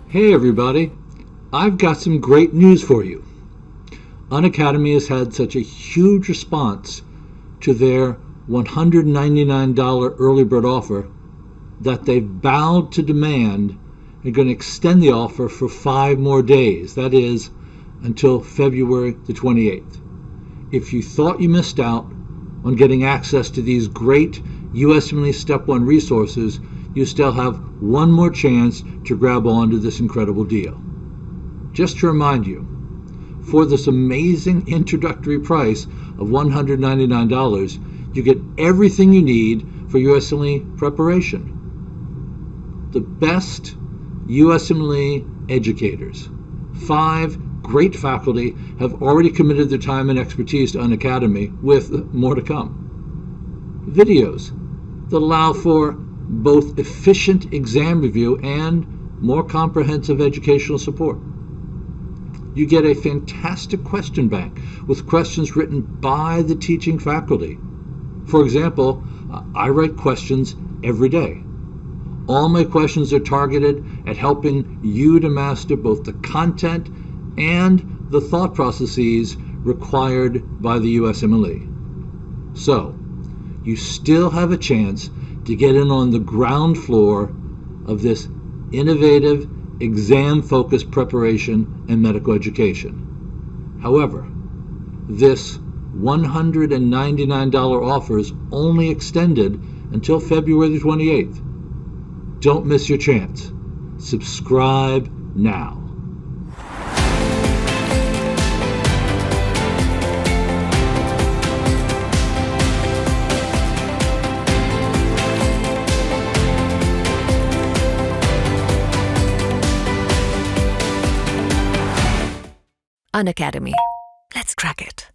Hey everybody, I've got some great news for you. Unacademy has had such a huge response to their $199 early bird offer that they've bowed to demand and going to extend the offer for 5 more days. That is, until February the 28th. If you thought you missed out on getting access to these great USMLE Step 1 resources, you still have one more chance to grab on to this incredible deal. Just to remind you, for this amazing introductory price of $199, you get everything you need for USMLE preparation. The best USMLE educators. 5 great faculty have already committed their time and expertise to Unacademy, with more to come. Videos that allow for both efficient exam review and more comprehensive educational support. You get a fantastic question bank with questions written by the teaching faculty. For example, I write questions every day. All my questions are targeted at helping you to master both the content and the thought processes required by the USMLE. So, you still have a chance to get in on the ground floor of this innovative, exam-focused preparation and medical education. However, this $199 offer is only extended until February the 28th. Don't miss your chance. Subscribe now. Unacademy. Let's crack it.